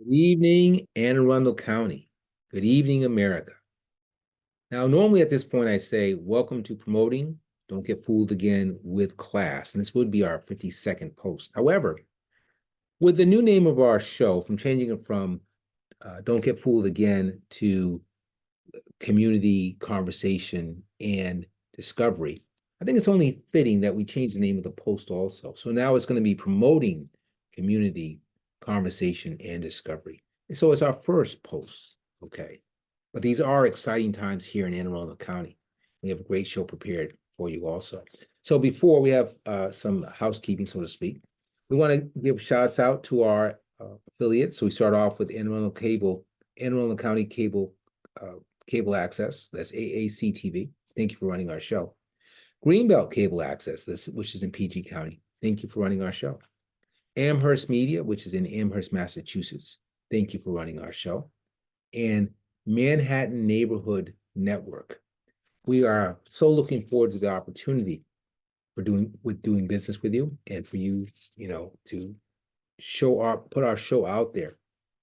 Good evening, Anne Arundel County. Good evening, America. Now, normally at this point, I say, welcome to promoting Don't Get Fooled Again with class. And this would be our 52nd post. However, with the new name of our show, from changing it from Don't Get Fooled Again to Community Conversation and Discovery, I think it's only fitting that we change the name of the post also. So now it's going to be promoting community conversation and discovery. And so it's our first post, okay? But these are exciting times here in Anne Arundel County. We have a great show prepared for you also. So before we have some housekeeping, so to speak, we want to give shouts out to our affiliates. So we start off with Anne Arundel Cable, Anne Arundel County Cable Access. That's AAC-TV. Thank you for running our show. Greenbelt Cable Access, which is in PG County. Thank you for running our show. Amherst Media, which is in Amherst, Massachusetts. Thank you for running our show. And Manhattan Neighborhood Network. We are so looking forward to the opportunity for doing business with you and for you, to put our show out there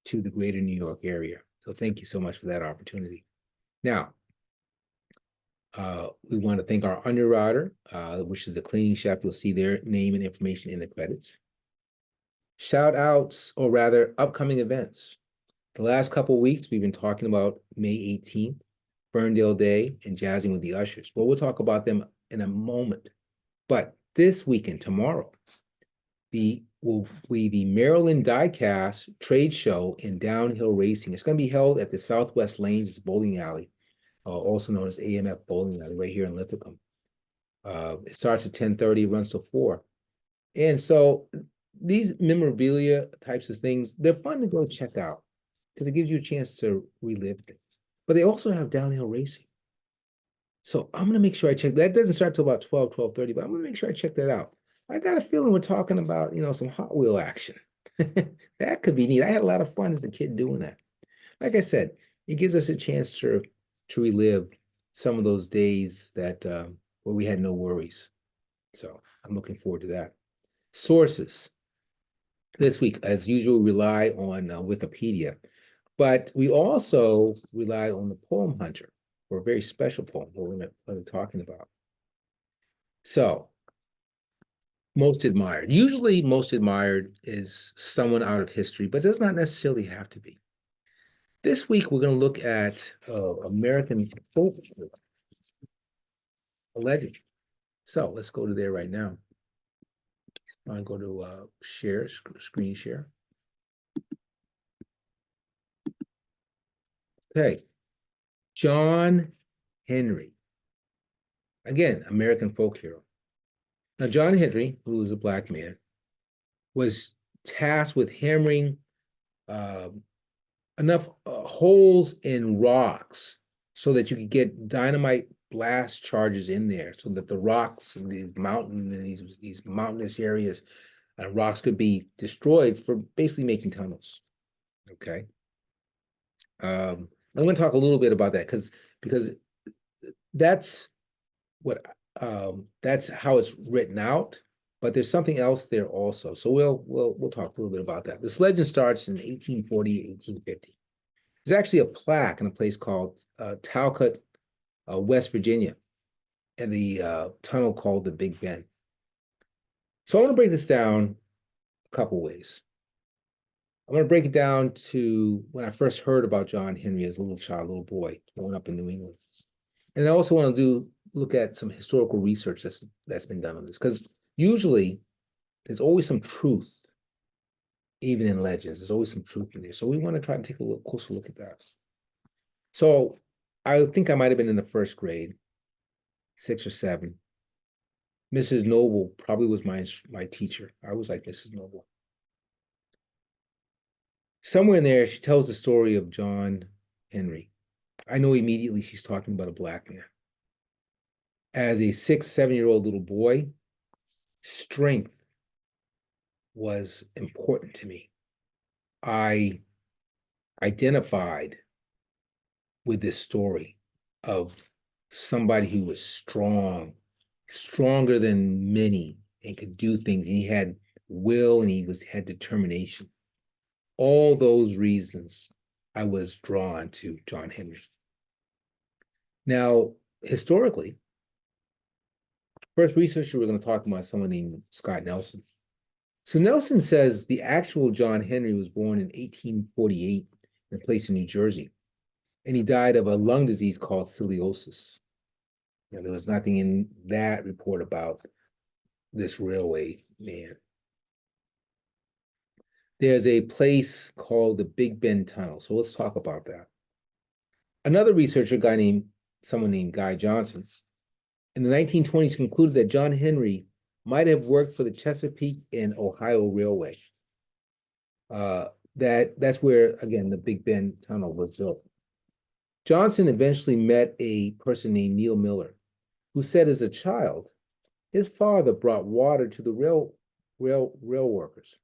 to the greater New York area. So thank you so much for that opportunity. Now, we want to thank our underwriter, which is the cleaning chef. You'll see their name and information in the credits. Shout outs, or rather, upcoming events. The last couple of weeks, we've been talking about May 18th, Ferndale Day, and Jazzing with the Ushers. Well, we'll talk about them in a moment. But this weekend, tomorrow, will be the Maryland Diecast Trade Show in Downhill Racing. It's going to be held at the Southwest Lanes Bowling Alley, also known as AMF Bowling Alley, right here in Linthicum. It starts at 10:30, runs till 4. And so these memorabilia types of things, they're fun to go check out because it gives you a chance to relive things. But they also have downhill racing. So I'm going to make sure I check. That doesn't start till about 12:30, but I'm going to make sure I check that out. I got a feeling we're talking about, some Hot Wheel action. That could be neat. I had a lot of fun as a kid doing that. Like I said, it gives us a chance to relive some of those days that where we had no worries. So I'm looking forward to that. Sources. This week, as usual, rely on Wikipedia, but we also relied on the Poem Hunter for a very special poem we're going to be talking about. So, most admired. Usually, most admired is someone out of history, but it does not necessarily have to be. This week, we're going to look at American folk, a legend. So let's go to there right now. I'll go to screen share. Okay, John Henry. Again, American folk hero. Now, John Henry, who was a Black man, was tasked with hammering enough holes in rocks so that you could get dynamite blast charges in there, so that the rocks in these mountainous areas, rocks could be destroyed for basically making tunnels. Okay. I'm going to talk a little bit about that because that's that's how it's written out, but there's something else there also. So we'll talk a little bit about that. This legend starts in 1840, 1850. There's actually a plaque in a place called Talcott, West Virginia, and the tunnel called the Big Bend. So I want to break this down a couple ways. I'm going to break it down to when I first heard about John Henry as a little child, little boy, growing up in New England. And I also want to look at some historical research that's been done on this, because usually there's always some truth, even in legends. There's always some truth in there. So we want to try to take a little closer look at that. So I think I might have been in the first grade, 6 or 7. Mrs. Noble probably was my teacher. I was like Mrs. Noble. Somewhere in there, she tells the story of John Henry. I know immediately she's talking about a Black man. As a 6, 7-year-old little boy, strength was important to me. I identified with this story of somebody who was strong, stronger than many, and could do things. And he had will and had determination. all those reasons, I was drawn to John Henry. Now, historically, first researcher we're going to talk about is someone named Scott Nelson. So Nelson says the actual John Henry was born in 1848 in a place in New Jersey, and he died of a lung disease called cirrhosis. There was nothing in that report about this railway man. There's a place called the Big Bend Tunnel, so let's talk about that. Another researcher, someone named Guy Johnson, in the 1920s concluded that John Henry might have worked for the Chesapeake and Ohio Railway. That's where, again, the Big Bend Tunnel was built. Johnson eventually met a person named Neil Miller, who said as a child, his father brought water to the rail workers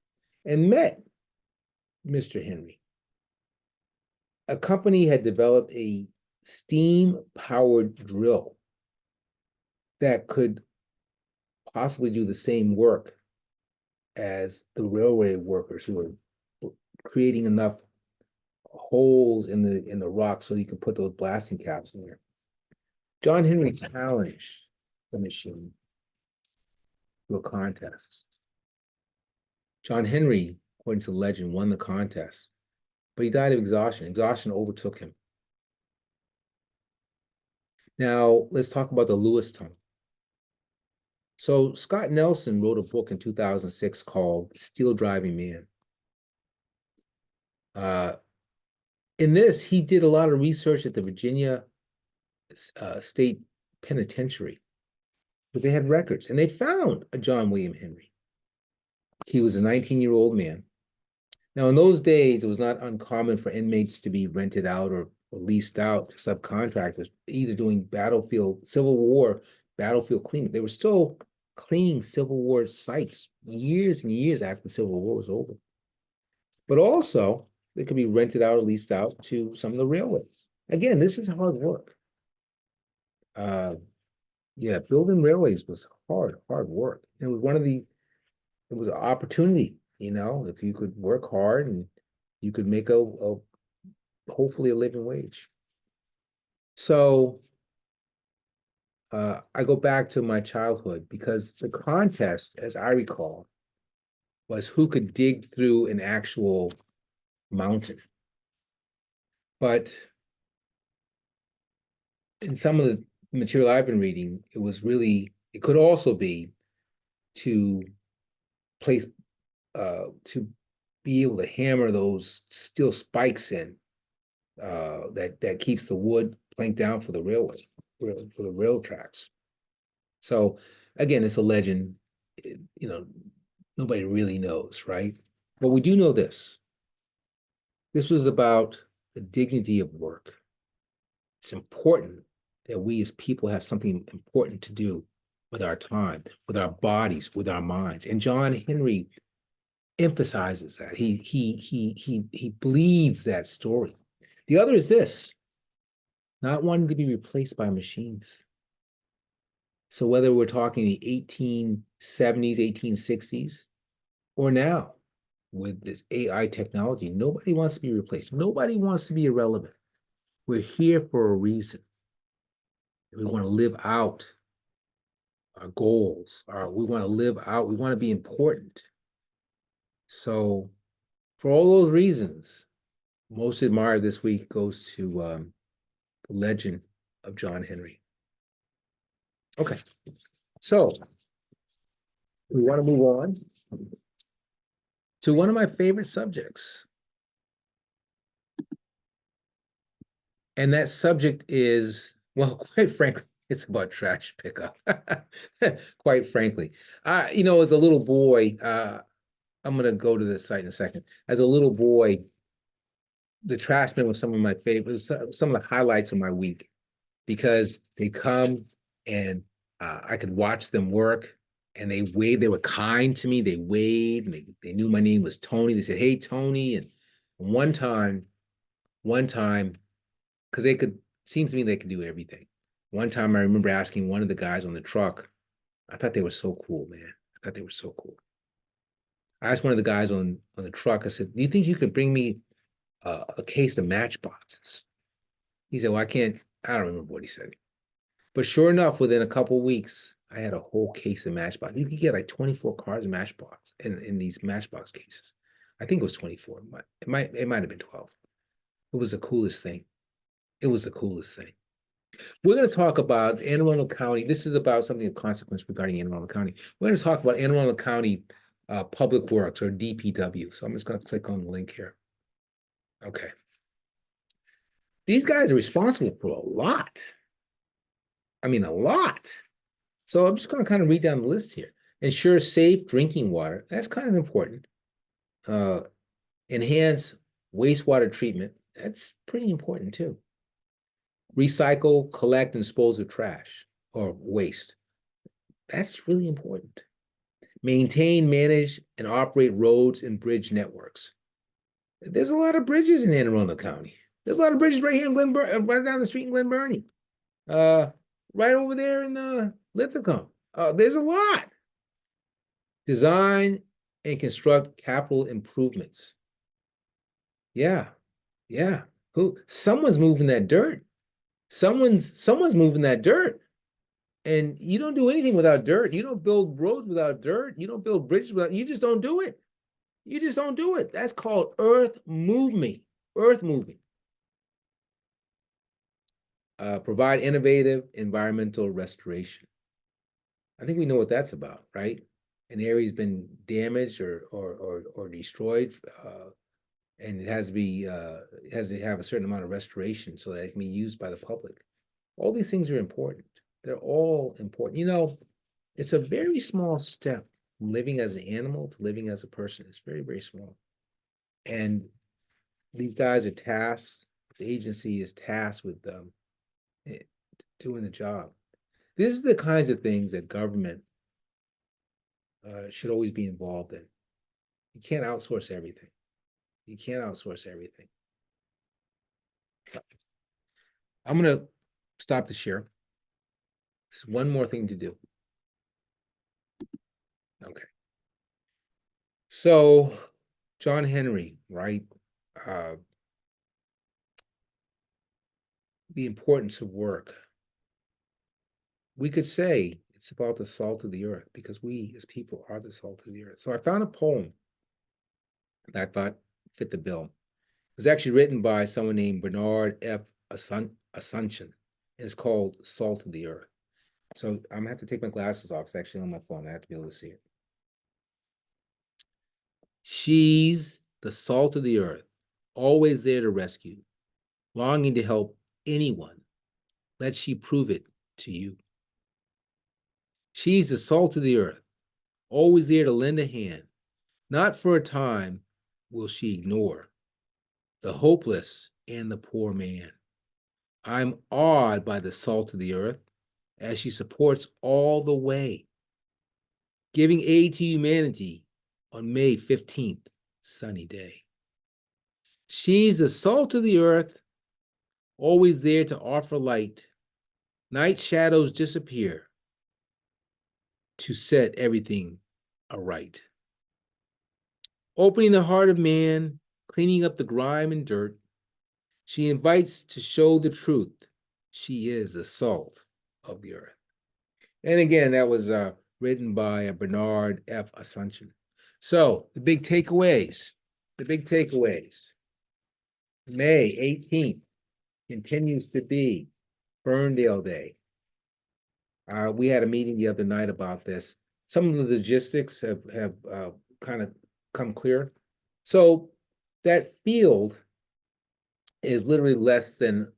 and met Mr. Henry. A company had developed a steam-powered drill that could possibly do the same work as the railway workers who were creating enough holes in the rock so you could put those blasting caps in there. John Henry challenged the machine to a contest. John Henry, according to legend, won the contest, but he died of exhaustion. Exhaustion overtook him. Now, let's talk about the Lewis Tunnel. So Scott Nelson wrote a book in 2006 called Steel Driving Man. In this, he did a lot of research at the Virginia State Penitentiary because they had records, and they found a John William Henry. He was a 19-year-old man. Now, in those days, it was not uncommon for inmates to be rented out or leased out to subcontractors, either doing Civil War battlefield cleanup. They were still cleaning Civil War sites years and years after the Civil War was over. But also, they could be rented out or leased out to some of the railways. Again, this is hard work. Yeah, building railways was hard work. It was it was an opportunity, if you could work hard and you could make hopefully a living wage. So I go back to my childhood because the contest, as I recall, was who could dig through an actual mountain. But in some of the material I've been reading, it could also be to place, to be able to hammer those steel spikes in that keeps the wood planked down for the railway, for the rail tracks. So again, it's a legend, nobody really knows, right? But we do know this. This was about the dignity of work. It's important that we as people have something important to do with our time, with our bodies, with our minds. And John Henry emphasizes that. He bleeds that story. The other is this: not wanting to be replaced by machines. So whether we're talking the 1870s, 1860s, or now with this AI technology, nobody wants to be replaced. Nobody wants to be irrelevant. We're here for a reason. We want to live out our goals. We want to be important. So for all those reasons, most admired this week goes to the legend of John Henry. Okay, so we want to move on to one of my favorite subjects. And that subject is, well, quite frankly, it's about trash pickup. Quite frankly. As a little boy, I'm going to go to the site in a second. As a little boy, the trash men was some of my favorites, some of the highlights of my week, because they come and I could watch them work, and they were kind to me. They waved, and they knew my name was Tony. They said, "Hey, Tony." And one time, because seems to me they could do everything. One time I remember asking one of the guys on the truck, I thought they were so cool, man. I thought they were so cool. I asked one of the guys on the truck, I said, do you think you could bring me a case of matchboxes? He said, well, I don't remember what he said. But sure enough, within a couple of weeks, I had a whole case of Matchbox. You could get like 24 cards of Matchbox in these Matchbox cases. I think it was 24. It might have been 12. It was the coolest thing. It was the coolest thing. We're going to talk about Anne Arundel County. This is about something of consequence regarding Anne Arundel County. We're going to talk about Anne Arundel County Public Works, or DPW. So I'm just going to click on the link here. Okay. These guys are responsible for a lot. I mean, a lot. So I'm just going to kind of read down the list here. Ensure safe drinking water. That's kind of important. Enhance wastewater treatment. That's pretty important too. Recycle, collect, and dispose of trash or waste. That's really important. Maintain, manage, and operate roads and bridge networks. There's a lot of bridges in Anne Arundel County. There's a lot of bridges right here in Glen Burnie, right down the street in Glen Burnie. Right over there in Lithicum. There's a lot. Design and construct capital improvements. Yeah, yeah. Someone's moving that dirt. Someone's moving that dirt. And you don't do anything without dirt. You don't build roads without dirt. You don't build bridges without, you just don't do it. You just don't do it. That's called earth moving. Earth moving. Provide innovative environmental restoration. I think we know what that's about, right? An area's been damaged or destroyed, and it has to have a certain amount of restoration so that it can be used by the public. All these things are important. They're all important. You know, it's a very small step from living as an animal to living as a person. It's very, very small. And these guys are tasked, the agency is tasked with doing the job. This is the kinds of things that government should always be involved in. You can't outsource everything. You can't outsource everything. So, I'm going to stop the share. There's one more thing to do. Okay. So, John Henry, right? The importance of work. We could say it's about the salt of the earth because we as people are the salt of the earth. So I found a poem that I thought fit the bill. It was actually written by someone named Bernard F. Asuncion. It's called Salt of the Earth. So I'm gonna have to take my glasses off. It's actually on my phone. I have to be able to see it. She's the salt of the earth, always there to rescue, longing to help anyone. Let she prove it to you. She's the salt of the earth, always there to lend a hand. Not for a time will she ignore the hopeless and the poor man. I'm awed by the salt of the earth as she supports all the way, giving aid to humanity on May 15th, sunny day. She's the salt of the earth, always there to offer light. Night shadows disappear to set everything aright. Opening the heart of man, cleaning up the grime and dirt, she invites to show the truth. She is the salt of the earth. And again, that was written by Bernard F. Asuncion. So the big takeaways, May 18th continues to be Ferndale Day. We had a meeting the other night about this. Some of the logistics have kind of come clear. So that field is literally less than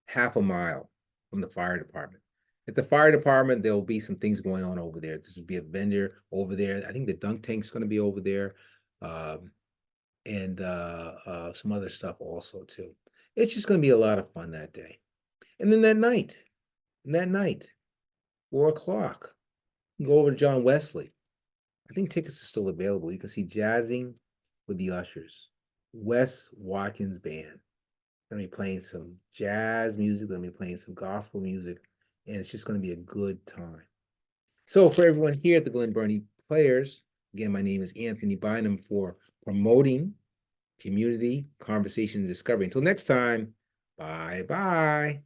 half a mile from the fire department. At the fire department, there'll be some things going on over there. This would be a vendor over there. I think the dunk tank's going to be over there, and some other stuff also too. It's just going to be a lot of fun that day. And then that night, 4 o'clock, you go over to John Wesley. I think tickets are still available. You can see Jazzing with the Ushers, Wes Watkins Band. They're going to be playing some jazz music. They're going to be playing some gospel music. And it's just going to be a good time. So for everyone here at the Glen Burnie Players, Again, my name is Anthony Bynum for promoting community conversation and discovery. Until next time, bye-bye.